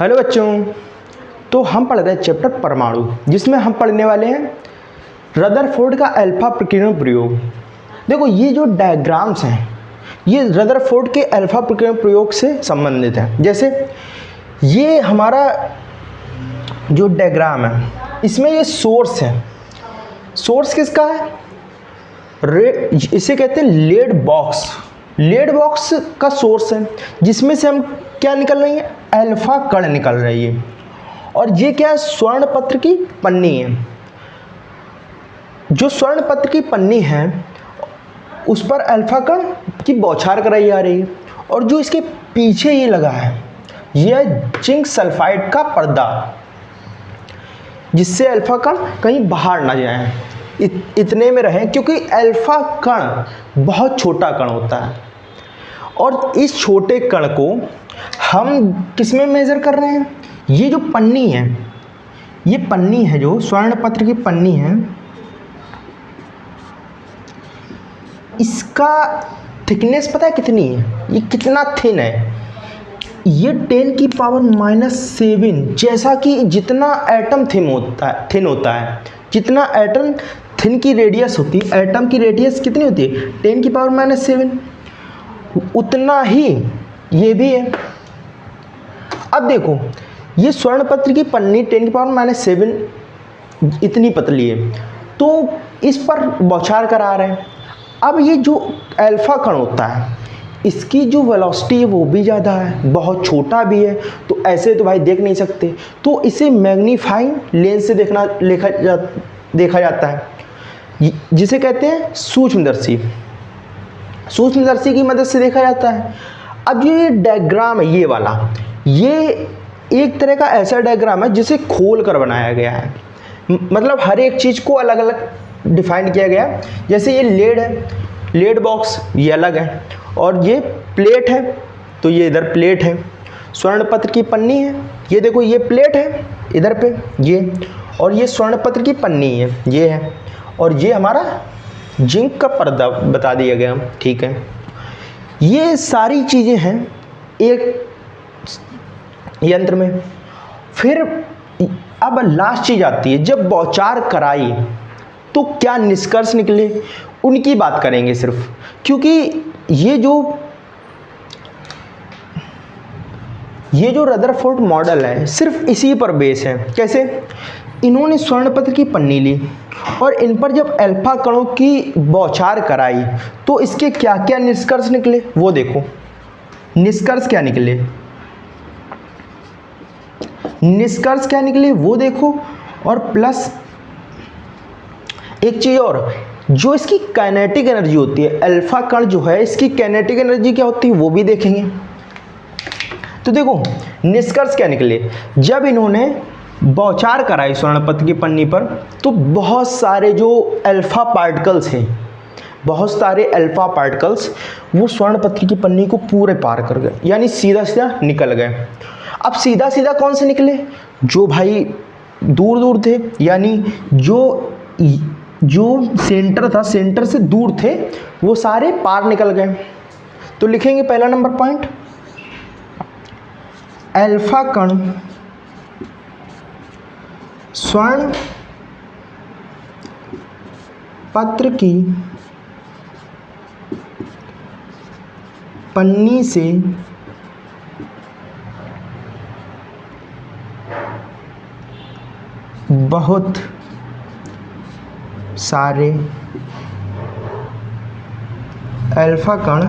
Hello बच्चों, तो हम पढ़ रहे हैं चैप्टर परमाणु, जिसमें हम पढ़ने वाले हैं रदरफोर्ड का अल्फा प्रकीर्णन प्रयोग। देखो ये जो डायग्राम्स हैं ये रदरफोर्ड के अल्फा प्रकीर्णन प्रयोग से संबंधित है। जैसे ये हमारा जो डायग्राम है इसमें ये सोर्स है। सोर्स किसका है? इसे कहते हैं लेड बॉक्स। लेड बॉक्स का सोर्स है जिसमें से हम क्या निकल रही है? अल्फा कण निकल रही है। और ये क्या है? स्वर्ण पत्र की पन्नी है। जो स्वर्ण पत्र की पन्नी है उस पर अल्फा कण की बौछार कराई जा रही है। और जो इसके पीछे ये लगा है यह जिंक सल्फाइड का पर्दा, जिससे अल्फा कण कहीं बाहर ना जाए, इतने में रहे, क्योंकि अल्फा कण बहुत छोटा कण होता है। और इस छोटे कण को हम किस में मेजर कर रहे हैं? ये जो पन्नी है, ये पन्नी है जो स्वर्ण पत्र की पन्नी है, इसका थिकनेस पता है कितनी है? ये कितना थिन है? ये 10 की पावर -7, जैसा कि जितना एटम थिन होता है, जितना एटम थिन की रेडियस होती है, एटम की रेडियस कितनी होती है? 10 की पावर -7, उतना ही ये भी है। अब देखो ये स्वर्ण पत्र की पन्नी 10 की पावर -7 इतनी पतली है, तो इस पर बौछार करा रहे हैं। अब ये जो अल्फा कण होता है इसकी जो वेलोसिटी है वो भी ज़्यादा है, बहुत छोटा भी है, तो ऐसे तो भाई देख नहीं सकते, तो इसे मैग्नीफाइंग लेंस से देखा जाता है, जिसे कहते हैं सूक्ष्मदर्शी। सूक्ष्मदर्शी की मदद से देखा जाता है। अब ये डायग्राम है ये वाला, ये एक तरह का ऐसा डायग्राम है जिसे खोल कर बनाया गया है। मतलब हर एक चीज़ को अलग अलग डिफाइन किया गया है। जैसे ये लेड है, लेड बॉक्स ये अलग है, और ये प्लेट है तो ये इधर प्लेट है। स्वर्ण पत्र की पन्नी है, ये देखो ये प्लेट है इधर पे ये, और ये स्वर्ण पत्र की पन्नी है ये है, और ये हमारा जिंक का पर्दा बता दिया गया। ठीक है, ये सारी चीज़ें हैं एक यंत्र में। फिर अब लास्ट चीज़ आती है, जब बौछार कराई तो क्या निष्कर्ष निकले, उनकी बात करेंगे सिर्फ, क्योंकि ये जो रदरफोर्ड मॉडल है सिर्फ इसी पर बेस है। कैसे? इन्होंने स्वर्ण पत्र की पन्नी ली और इन पर जब अल्फा कणों की बौछार कराई तो इसके क्या क्या निष्कर्ष निकले वो देखो। निष्कर्ष क्या निकले वो देखो। और प्लस एक चीज़ और, जो इसकी काइनेटिक एनर्जी होती है, अल्फा कण जो है इसकी काइनेटिक एनर्जी क्या होती है वो भी देखेंगे। तो देखो निष्कर्ष क्या निकले। जब इन्होंने बौछार कराई स्वर्ण पत्र की पन्नी पर तो बहुत सारे जो अल्फा पार्टिकल्स हैं, बहुत सारे अल्फा पार्टिकल्स वो स्वर्ण पत्र की पन्नी को पूरे पार कर गए, यानी सीधा सीधा निकल गए। अब सीधा सीधा कौन से निकले? जो भाई दूर दूर थे, यानी जो सेंटर था, सेंटर से दूर थे, वो सारे पार निकल गए। तो लिखेंगे पहला नंबर पॉइंट, अल्फा कण स्वर्ण पत्र की पन्नी से बहुत सारे अल्फा कण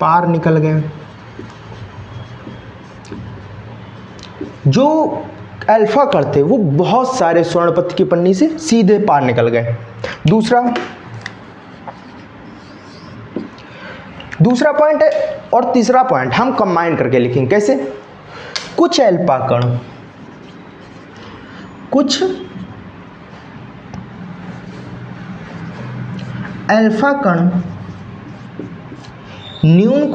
पार निकल गए। जो अल्फा कण थे वो बहुत सारे स्वर्ण पत्र की पन्नी से सीधे पार निकल गए। दूसरा पॉइंट है, और तीसरा पॉइंट हम कंबाइन करके लिखेंगे। कैसे? कुछ अल्फा कण न्यून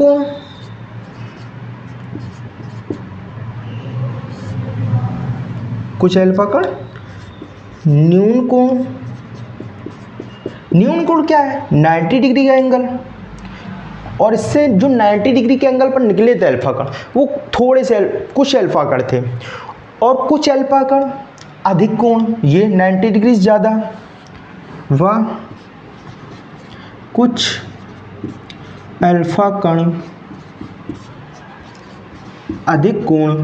कोण न्यून कोण क्या है? 90 डिग्री का एंगल। और इससे जो 90 डिग्री के एंगल पर निकले थे अल्फा कण, वो थोड़े से कुछ अल्फा कण थे, और कुछ अल्फा कण अधिक कोण, ये 90 डिग्री से ज़्यादा, व कुछ अल्फा कण अधिक कोण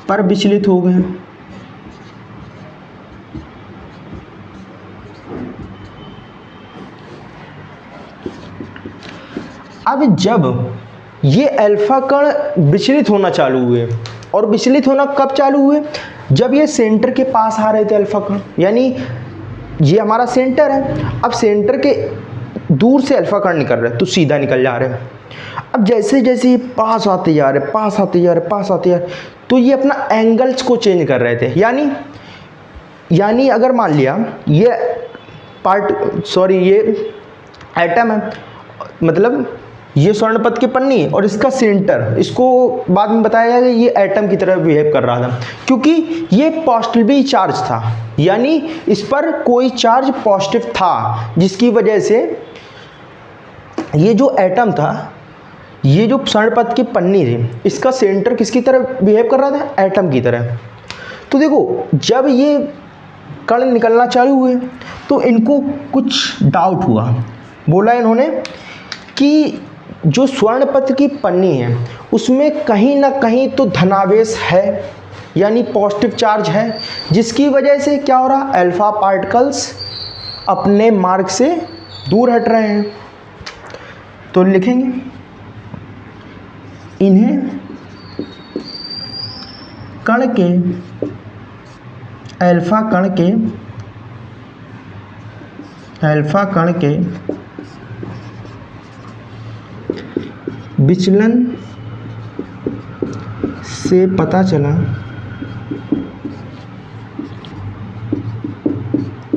पर विचलित हो गए। अब जब ये अल्फा कण विचलित होना चालू हुए, और विचलित होना कब चालू हुए, जब ये सेंटर के पास आ रहे थे अल्फा कण, यानी ये हमारा सेंटर है, अब सेंटर के दूर से अल्फा कण निकल रहे हैं तो सीधा निकल जा रहे हैं। अब जैसे जैसे ये पास आते जा रहे, पास आते जा रहे, पास आते जा रहे, तो ये अपना एंगल्स को चेंज कर रहे थे। यानी अगर मान लिया ये ये एटम है, मतलब ये स्वर्णपथ की पन्नी है, और इसका सेंटर, इसको बाद में बताया जाएगा, ये एटम की तरह बिहेव कर रहा था, क्योंकि ये पॉजिटिव चार्ज था, यानी इस पर कोई चार्ज पॉजिटिव था, जिसकी वजह से ये जो एटम था, ये जो स्वर्णपथ की पन्नी थी, इसका सेंटर किसकी तरह बिहेव कर रहा था, एटम की तरह। तो देखो, जब ये कण निकलना चालू हुए तो इनको कुछ डाउट हुआ, बोला इन्होंने कि जो स्वर्णपथ की पन्नी है उसमें कहीं ना कहीं तो धनावेश है, यानी पॉजिटिव चार्ज है, जिसकी वजह से क्या हो रहा, अल्फा पार्टिकल्स अपने मार्ग से दूर हट रहे हैं। तो लिखेंगे, इन्हें कण के, अल्फा कण के विचलन से पता चला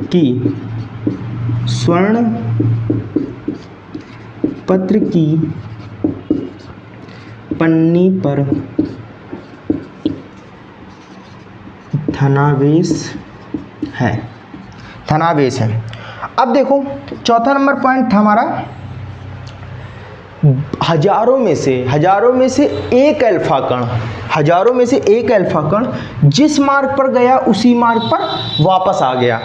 कि स्वर्ण पत्र की पन्नी पर धनावेश है। अब देखो, चौथा नंबर पॉइंट था हमारा, हजारों में से एक अल्फा कण जिस मार्ग पर गया उसी मार्ग पर वापस आ गया।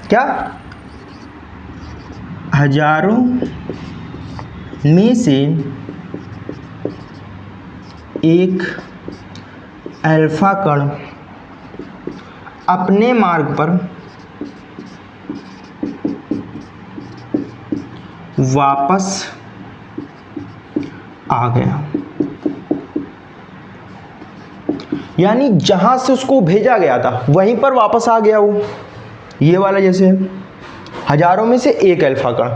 क्या? हजारों में से एक अल्फा कण अपने मार्ग पर वापस आ गया, यानी जहां से उसको भेजा गया था वहीं पर वापस आ गया वो, ये वाला जैसे हजारों में से एक अल्फा कण।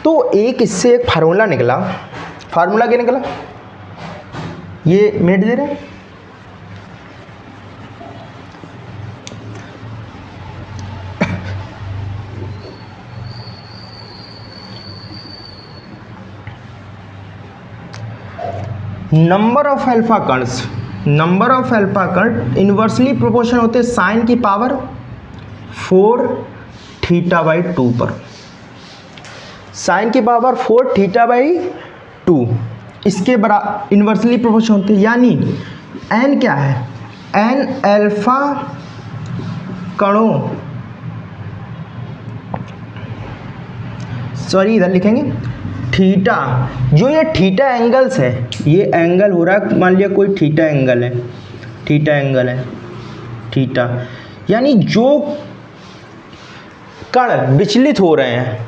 तो इससे एक फार्मूला निकला। फार्मूला क्या निकला? ये मेट दे रहे हैं, नंबर ऑफ अल्फा कण इनवर्सली प्रोपोर्शनल होते हैं साइन की पावर 4θ/2 पर। साइन की पावर 4θ/2 इसके बराबर इनवर्सली प्रोपोर्शनल होते हैं, यानी n क्या है, n अल्फा कणों, इधर लिखेंगे थीटा, जो ये थीटा एंगल्स है, ये एंगल हो रहा है, मान लिया कोई थीटा एंगल है, थीटा, यानी जो कण विचलित हो रहे हैं,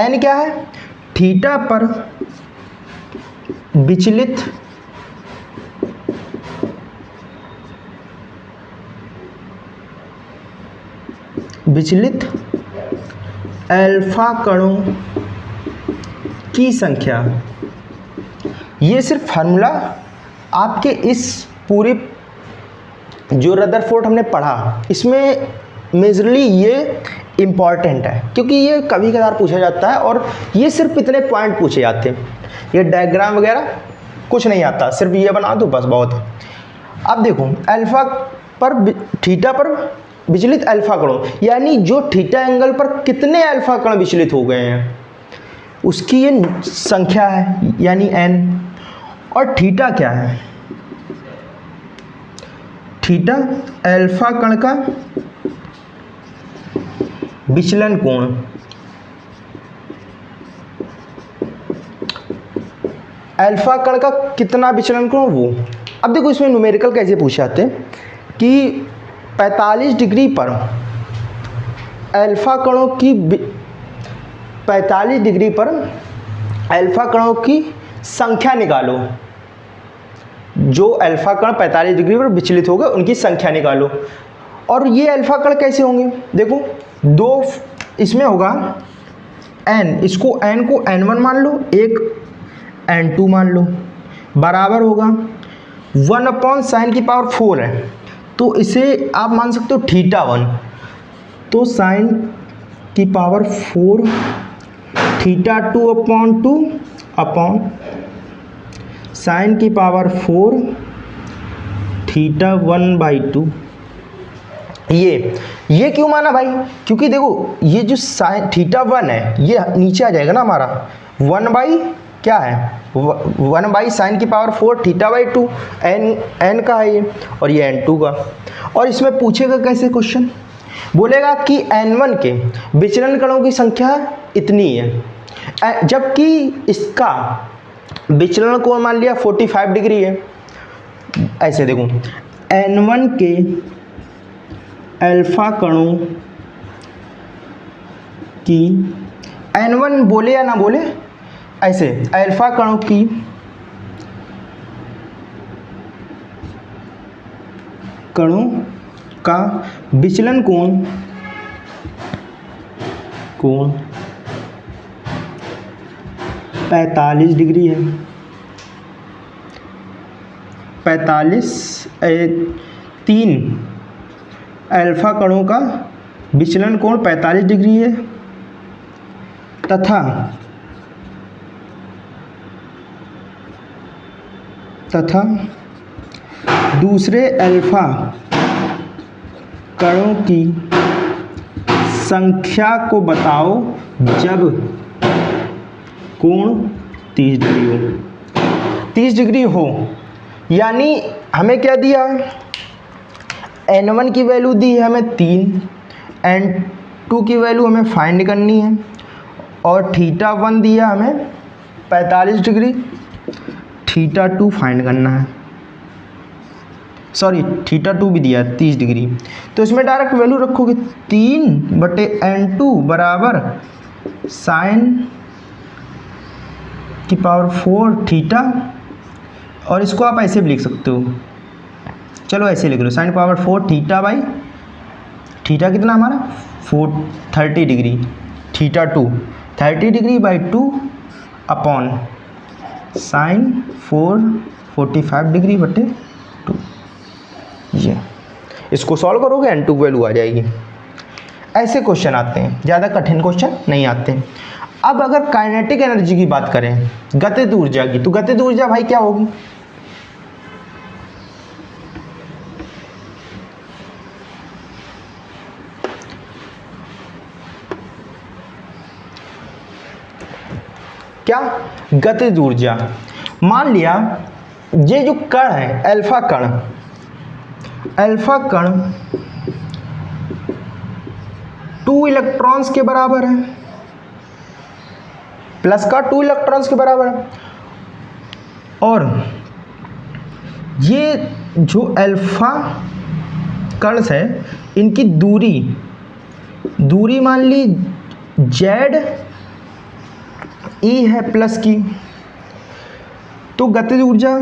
n क्या है, थीटा पर विचलित अल्फा कणों की संख्या। ये सिर्फ फार्मूला आपके इस पूरे जो रदरफोर्ड हमने पढ़ा, इसमें मेजरली ये इम्पॉर्टेंट है, क्योंकि ये कभी कभार पूछा जाता है और ये सिर्फ इतने पॉइंट पूछे जाते हैं, ये डायग्राम वगैरह कुछ नहीं आता, सिर्फ ये बना दो बस बहुत है। अब देखो, अल्फा पर थीटा पर विचलित अल्फा कणों, यानी जो थीटा एंगल पर कितने अल्फा कण विचलित हो गए हैं उसकी ये संख्या है, यानी n। और थीटा क्या है? थीटा अल्फा कण का विचलन कोण। अल्फा कण का कितना विचलन कोण वो। अब देखो इसमें न्यूमेरिकल कैसे पूछे जाते हैं कि 45 डिग्री पर अल्फा कणों की 45 डिग्री पर अल्फा कणों की संख्या निकालो। जो अल्फा कण 45 डिग्री पर विचलित हो गए उनकी संख्या निकालो। और ये अल्फा कण कैसे होंगे? देखो दो इसमें होगा n, इसको n को n1 मान लो, एक n2 मान लो, बराबर होगा 1/sin की पावर 4 है, तो इसे आप मान सकते हो θ1। तो sin की पावर 4 θ2/2 अपॉन sin की पावर 4 θ1/2। ये क्यों माना भाई? क्योंकि देखो ये जो sin θ1 है ये नीचे आ जाएगा ना हमारा 1 क्या है 1/sin की पावर 4 θ/2 n का है ये, और ये n2 का। और इसमें पूछेगा कैसे क्वेश्चन, बोलेगा कि n1 के विचलन कणों की संख्या इतनी है, जबकि इसका विचलन कोण मान लिया 45 डिग्री है। ऐसे देखो n1 के अल्फा कणों की, n1 बोले या ना बोले, ऐसे अल्फा कणों की का विचलन कोण 45 डिग्री है। 3 अल्फा कणों का विचलन कोण 45 डिग्री है तथा दूसरे अल्फा कणों की संख्या को बताओ जब कोण 30 डिग्री हो। 30 डिग्री हो यानी हमें क्या दिया, n1 की वैल्यू दी है हमें 3, n2 की वैल्यू हमें फाइंड करनी है, और θ1 दिया हमें 45 डिग्री, θ2 फाइंड करना है। सॉरी θ2 भी दिया 30 डिग्री। तो इसमें डायरेक्ट वैल्यू रखोगे 3/n2 बराबर sin की पावर 4 θ, और इसको आप ऐसे भी लिख सकते हो, चलो ऐसे लिख लो sin पावर 4 θ कितना हमारा 30 degree, θ2 30 degree by 2 upon sin 45 degree बटे 2। ये इसको सॉल्व करोगे n2 वैल्यू आ जाएगी। ऐसे क्वेश्चन आते हैं, ज़्यादा कठिन क्वेश्चन नहीं आते हैं। अब अगर काइनेटिक एनर्जी की बात करें, गतिज ऊर्जा की, तो गतिज ऊर्जा भाई क्या होगी, क्या गतिज ऊर्जा। मान लिया ये जो कण है अल्फा कण 2 इलेक्ट्रॉन्स के बराबर है, प्लस का 2 इलेक्ट्रॉन्स के बराबर है, और ये जो अल्फा कण है इनकी दूरी मान ली z e है प्लस की। तो गतिज ऊर्जा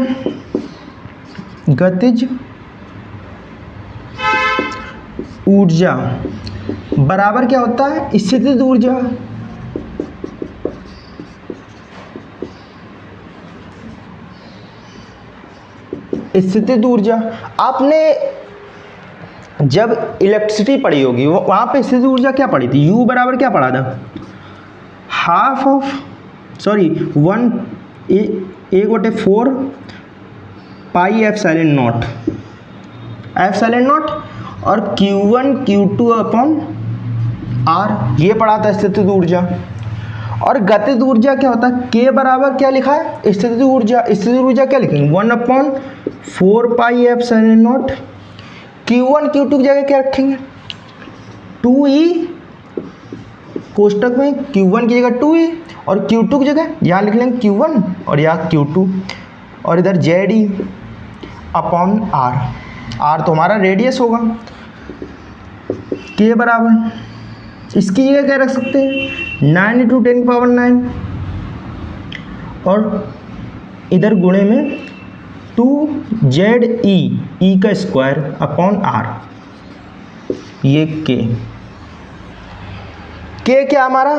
बराबर क्या होता है, स्थितिज ऊर्जा। स्थितिज ऊर्जा आपने जब इलेक्ट्रिसिटी पढ़ी होगी वहां पे स्थितिज ऊर्जा क्या पढ़ी थी, U बराबर क्या पढ़ा था, 1/4 पाई एप्सिलॉन नॉट, और Q1 Q2 अपॉन R, ये पढ़ा था स्थितिज ऊर्जा। और गतिज ऊर्जा क्या होता है, K बराबर क्या लिखा है, स्थितिज ऊर्जा। स्थितिज ऊर्जा क्या लिखेंगे, 1/4 pi epsilon not. Q1 Q2 की जगह क्या रखेंगे, 2E, कोष्टक में Q1 की जगह 2E और Q2 की जगह यहाँ लिख लेंगे Q1 और यहाँ Q2, और इधर ZE अपॉन R। R तो हमारा रेडियस होगा। K बराबर इसकी जगह क्या रख सकते हैं, 9 × 10⁹ और इधर गुणे में 2ZE, E का स्क्वायर अपॉन R, ये K क्या हमारा,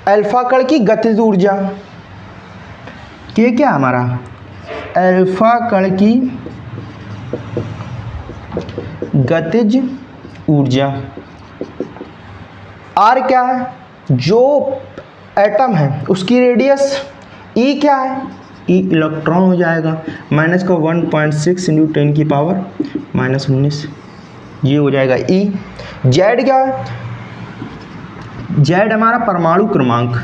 अल्फा कण की गतिज ऊर्जा। K क्या हमारा, अल्फा कण की गतिज ऊर्जा। R क्या है, जो एटम है उसकी रेडियस। E क्या है, E इलेक्ट्रॉन हो जाएगा, माइनस का 1.6 × 10⁻⁻⁹, ये हो जाएगा E। Z क्या है, Z हमारा परमाणु क्रमांक,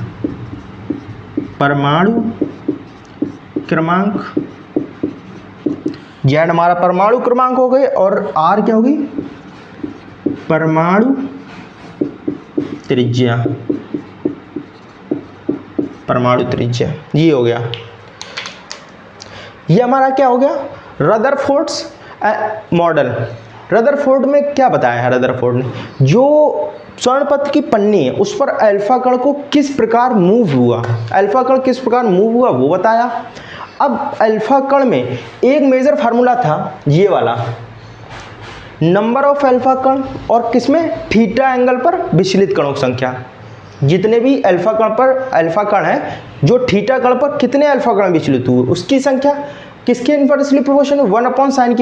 परमाणु क्रमांक, Z हमारा परमाणु क्रमांक हो गए। और R क्या होगी, परमाणु त्रिज्या, परमाणु त्रिज्या, ये हो गया। ये हमारा क्या हो गया, रदरफोर्ड्स मॉडल। रदरफोर्ड में क्या बताया है, रदरफोर्ड ने जो स्वर्ण पत्र की पन्नी है उस पर अल्फा कण को किस प्रकार मूव हुआ, अल्फा कण किस प्रकार मूव हुआ वो बताया। अब अल्फा कण में एक मेजर फार्मूला था ये वाला, नंबर ऑफ अल्फा कण और किसमें, थीटा एंगल पर विचलित कणों की संख्या। जितने भी अल्फा कण है, जो थीटा कण पर कितने अल्फा कण विचलित हुए उसकी संख्या किसके इन्वर्सली प्रोपोर्शनल, 1/sin⁴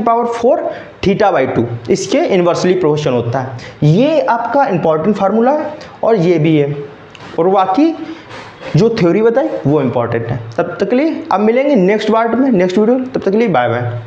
θ/2, इसके इन्वर्सली प्रोपोर्शन होता है। ये आपका इंपॉर्टेंट फार्मूला है और ये भी है, और बाकी जो थ्योरी बताई वो इंपॉर्टेंट है। तब तक के लिए अब मिलेंगे नेक्स्ट पार्ट में, नेक्स्ट वीडियो, तब तक के लिए बाय बाय।